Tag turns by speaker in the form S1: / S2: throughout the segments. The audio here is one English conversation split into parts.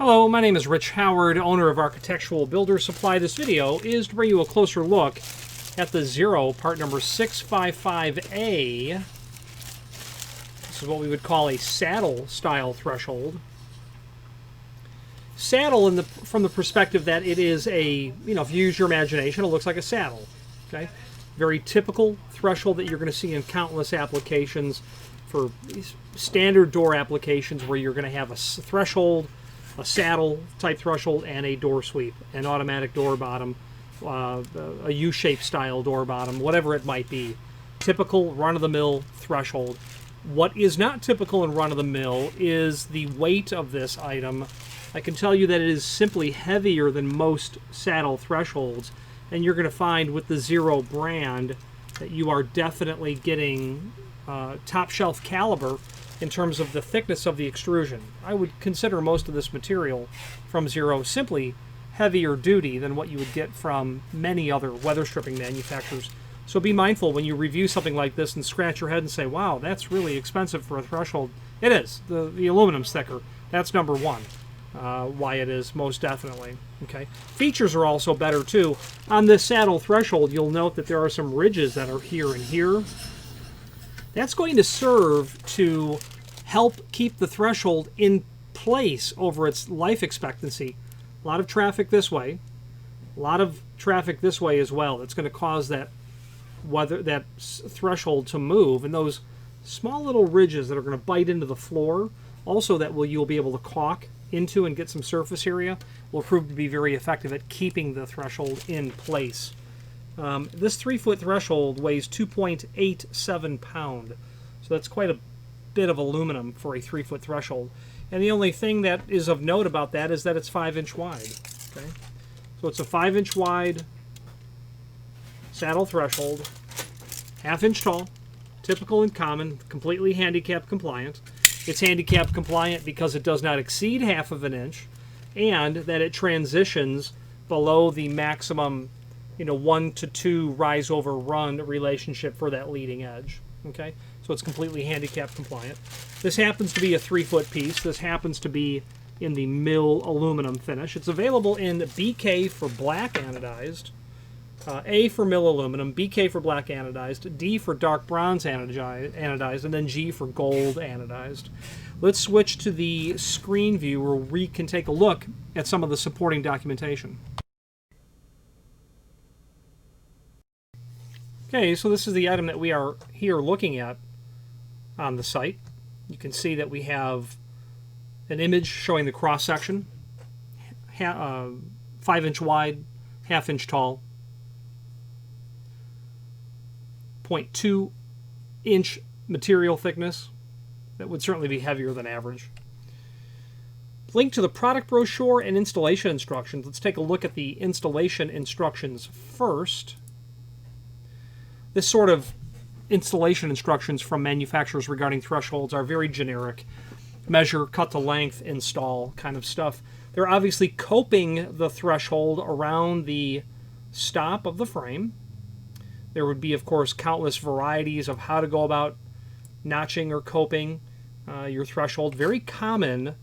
S1: Hello, my name is Rich Howard, owner of Architectural Builder Supply. This video is to bring you a closer look at the Zero part number 655A. This is what we would call a saddle style threshold. Saddle from the perspective that it is a, if you use your imagination, it looks like a saddle. Okay? Very typical threshold that you're going to see in countless applications for standard door applications where you're going to have a threshold, a saddle type threshold, and a door sweep, an automatic door bottom, a U-shaped style door bottom, whatever it might be. Typical run-of-the-mill threshold. What is not typical and run-of-the-mill is the weight of this item. I can tell you that it is simply heavier than most saddle thresholds, and you're going to find with the Zero brand that you are definitely getting top shelf caliber in terms of the thickness of the extrusion. I would consider most of this material from Zero simply heavier duty than what you would get from many other weather stripping manufacturers. So be mindful when you review something like this and scratch your head and say, wow, that's really expensive for a threshold. It is. The aluminum's thicker. That's number one. Why it is, most definitely. Okay. Features are also better too. On this saddle threshold, you'll note that there are some ridges that are here and here. That's going to serve to help keep the threshold in place over its life expectancy. A lot of traffic this way, a lot of traffic this way as well. It's going to cause that threshold to move, and those small little ridges that are going to bite into the floor, also that you'll be able to caulk into and get some surface area, will prove to be very effective at keeping the threshold in place. This 3-foot threshold weighs 2.87 pounds, so that's quite a bit of aluminum for a 3-foot threshold. And the only thing that is of note about that is that it's 5-inch wide. Okay, so it's a 5-inch wide saddle threshold, 1/2 inch tall, typical and common, completely handicap compliant. It's handicap compliant because it does not exceed 1/2 inch, and that it transitions below the maximum 1 to 2 rise over run relationship for that leading edge. Okay, so it's completely handicap compliant. This happens to be a 3-foot piece. This happens to be in the mill aluminum finish. It's available in BK for black anodized, A for mill aluminum, BK for black anodized, D for dark bronze anodized, and then G for gold anodized. Let's switch to the screen view where we can take a look at some of the supporting documentation. Okay, so this is the item that we are here looking at on the site. You can see that we have an image showing the cross section, 5-inch wide, 1/2 inch tall, 0.2 inch material thickness. That would certainly be heavier than average. Link to the product brochure and installation instructions. Let's take a look at the installation instructions first. This sort of installation instructions from manufacturers regarding thresholds are very generic. Measure, cut to length, install kind of stuff. They're obviously coping the threshold around the stop of the frame. There would be, of course, countless varieties of how to go about notching or coping your threshold. Very common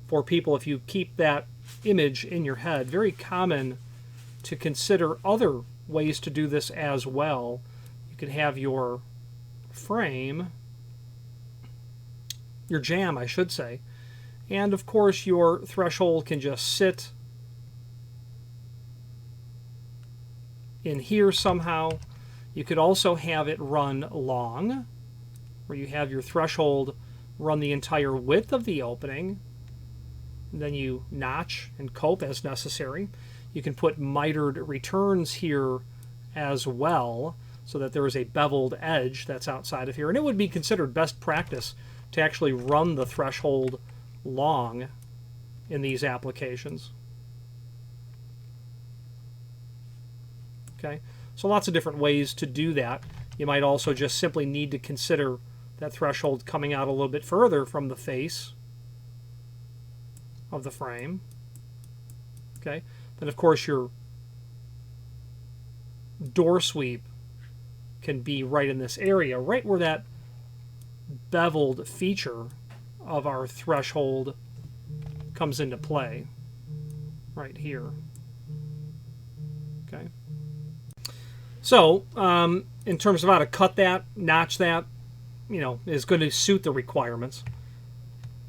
S1: for people, if you keep that image in your head, very common to consider other ways to do this as well. You could have your frame, your jamb, I should say, and of course your threshold can just sit in here somehow. You could also have it run long, where you have your threshold run the entire width of the opening, and then you notch and cope as necessary. You can put mitered returns here as well, so that there is a beveled edge that's outside of here. And it would be considered best practice to actually run the threshold long in these applications. Okay, so lots of different ways to do that. You might also just simply need to consider that threshold coming out a little bit further from the face of the frame. Okay, then of course your door sweep can be right in this area, right where that beveled feature of our threshold comes into play right here. Okay. So, in terms of how to cut that, notch that, is going to suit the requirements.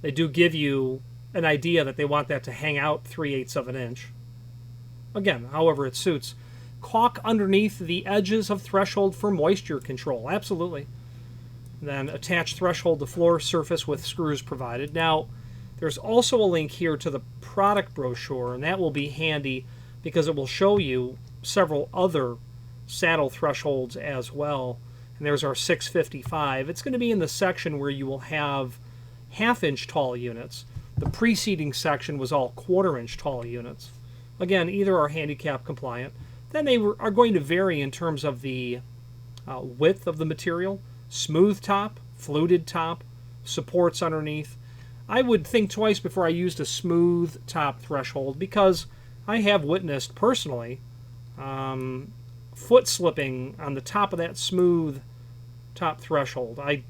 S1: They do give you an idea that they want that to hang out 3/8 of an inch. Again, however it suits. Caulk underneath the edges of threshold for moisture control. Absolutely. Then attach threshold to floor surface with screws provided. Now, there's also a link here to the product brochure, and that will be handy because it will show you several other saddle thresholds as well. And there's our 655. It's going to be in the section where you will have half-inch tall units. The preceding section was all quarter-inch tall units. Again, either are handicap compliant. Then they are going to vary in terms of the width of the material, smooth top, fluted top, supports underneath. I would think twice before I used a smooth top threshold because I have witnessed personally foot slipping on the top of that smooth top threshold. I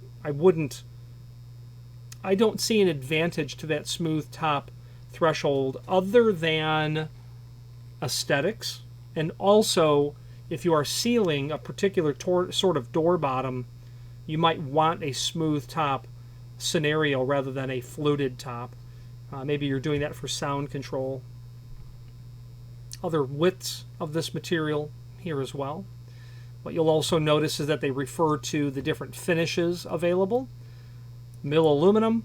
S1: don't see an advantage to that smooth top threshold other than aesthetics, and also if you are sealing a particular sort of door bottom, you might want a smooth top scenario rather than a fluted top. Maybe you're doing that for sound control. Other widths of this material here as well. What you'll also notice is that they refer to the different finishes available. Mill aluminum,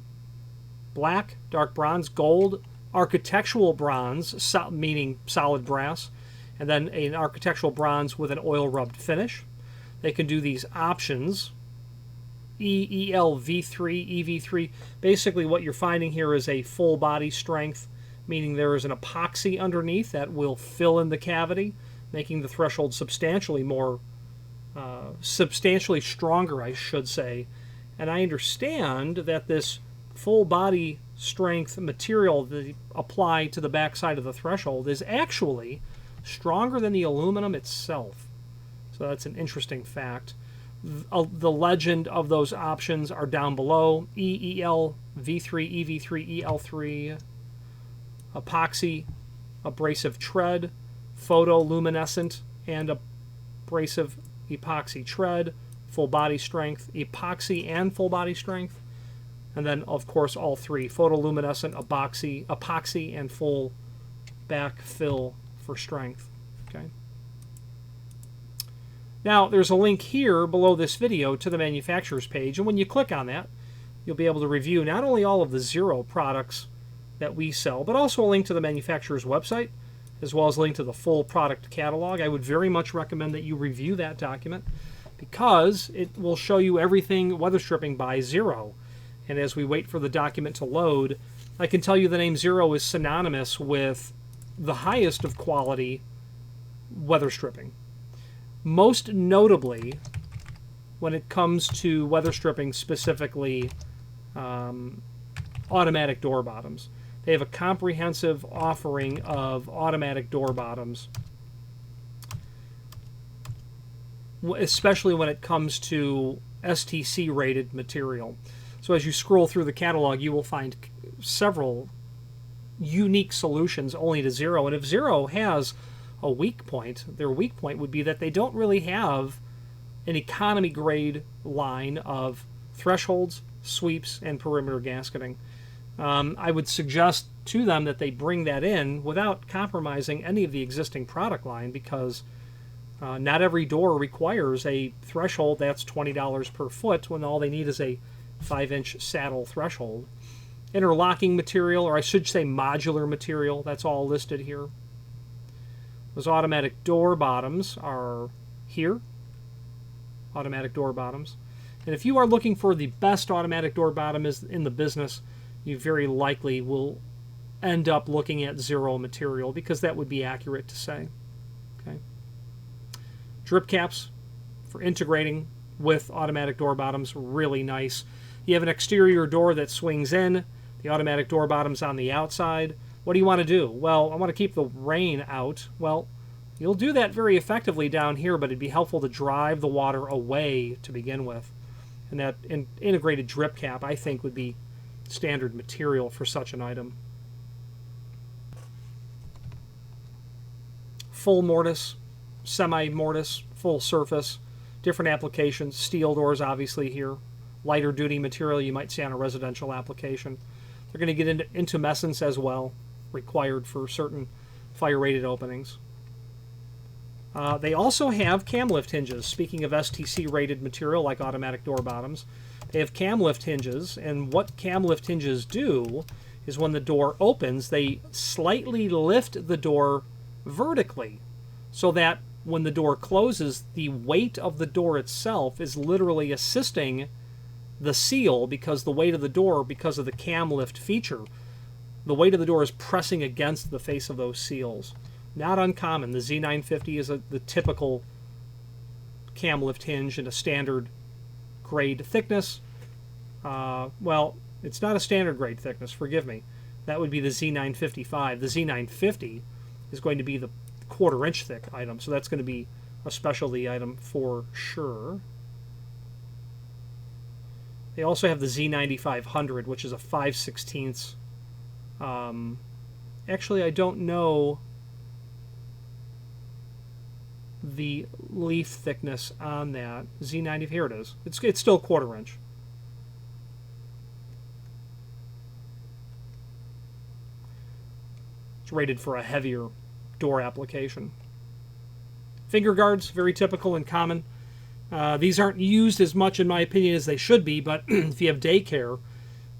S1: black, dark bronze, gold, architectural bronze, meaning solid brass, and then an architectural bronze with an oil rubbed finish. They can do these options, EEL, V3, EV3. Basically what you're finding here is a full body strength, meaning there is an epoxy underneath that will fill in the cavity, making the threshold substantially stronger, I should say. And I understand that this full body strength material that they apply to the backside of the threshold is actually stronger than the aluminum itself. So that's an interesting fact. The legend of those options are down below. EEL, V3, EV3, EL3, epoxy, abrasive tread, photoluminescent and abrasive epoxy tread, full body strength, epoxy and full body strength, and then of course all three, photoluminescent, epoxy and full back fill for strength. Okay. Now there's a link here below this video to the manufacturer's page, and when you click on that you'll be able to review not only all of the Zero products that we sell, but also a link to the manufacturer's website, as well as a link to the full product catalog. I would very much recommend that you review that document because it will show you everything weather stripping by Zero. And as we wait for the document to load, I can tell you the name Zero is synonymous with the highest of quality weather stripping. Most notably, when it comes to weather stripping, specifically automatic door bottoms. They have a comprehensive offering of automatic door bottoms, especially when it comes to STC rated material. So as you scroll through the catalog, you will find several unique solutions only to Zero. And if Zero has a weak point, their weak point would be that they don't really have an economy grade line of thresholds, sweeps, and perimeter gasketing. I would suggest to them that they bring that in without compromising any of the existing product line, because not every door requires a threshold that's $20 per foot when all they need is a 5-inch saddle threshold. Interlocking material, or I should say modular material, that's all listed here. Those automatic door bottoms are here. Automatic door bottoms. And if you are looking for the best automatic door bottom in the business, you very likely will end up looking at Zero material, because that would be accurate to say. Okay. Drip caps for integrating with automatic door bottoms, really nice. You have an exterior door that swings in, the automatic door bottom's on the outside. What do you want to do? Well, I want to keep the rain out. Well, you'll do that very effectively down here, but it'd be helpful to drive the water away to begin with. And that integrated drip cap, I think, would be standard material for such an item. full mortise, semi-mortise, full surface, different applications. Steel doors, obviously, here. Lighter duty material you might see on a residential application. They're going to get into intumescence as well, required for certain fire-rated openings. They also have cam lift hinges. Speaking of STC-rated material like automatic door bottoms, they have cam lift hinges, and what cam lift hinges do is when the door opens, they slightly lift the door vertically so that when the door closes, the weight of the door itself is literally assisting the seal, because the weight of the door, because of the cam lift feature, the weight of the door is pressing against the face of those seals. Not uncommon. The Z950 is the typical cam lift hinge in a standard grade thickness. Well, it's not a standard grade thickness, forgive me. That would be the Z955. The Z950 is going to be the 1/4 inch thick item, so that's going to be a specialty item for sure. They also have the Z9500, which is a 5/16. Actually, I don't know the leaf thickness on that. Z90, here it is. It's still 1/4 inch. It's rated for a heavier door application. Finger guards, very typical and common. These aren't used as much, in my opinion, as they should be, but if you have daycare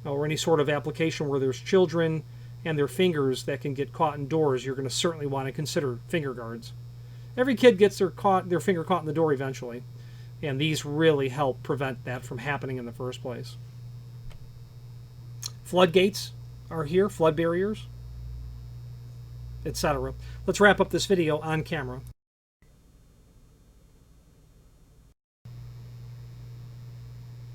S1: or any sort of application where there's children and their fingers that can get caught in doors, you're going to certainly want to consider finger guards. Every kid gets their finger caught in the door eventually, and these really help prevent that from happening in the first place. Floodgates are here, flood barriers, etc. Let's wrap up this video on camera.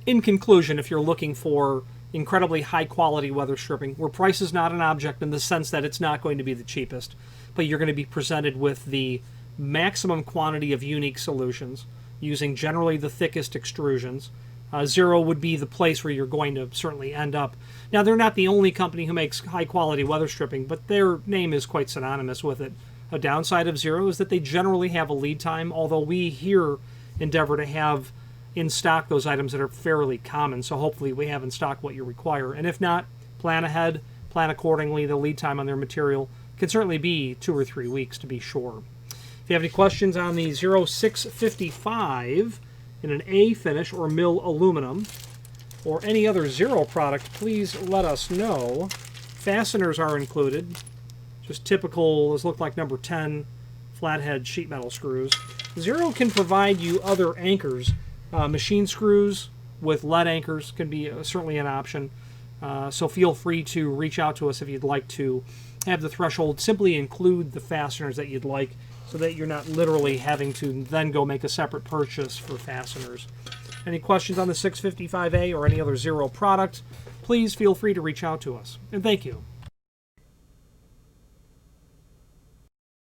S1: In conclusion, if you're looking for incredibly high quality weather stripping, where price is not an object in the sense that it's not going to be the cheapest, but you're going to be presented with the maximum quantity of unique solutions using generally the thickest extrusions. Zero would be the place where you're going to certainly end up. Now, they're not the only company who makes high quality weather stripping, but their name is quite synonymous with it. A downside of Zero is that they generally have a lead time, although we here endeavor to have in stock those items that are fairly common, so hopefully we have in stock what you require. And if not, plan ahead, plan accordingly. The lead time on their material can certainly be 2 or 3 weeks to be sure. If you have any questions on the 0655 in an A finish or mill aluminum, or any other Zero product, please let us know. Fasteners are included. Just typical, those look like number 10 flathead sheet metal screws. Zero can provide you other anchors. Machine screws with lead anchors can be certainly an option. So feel free to reach out to us if you'd like to have the threshold simply include the fasteners that you'd like, so that you're not literally having to then go make a separate purchase for fasteners. Any questions on the 655A or any other Zero product, please feel free to reach out to us. And thank you.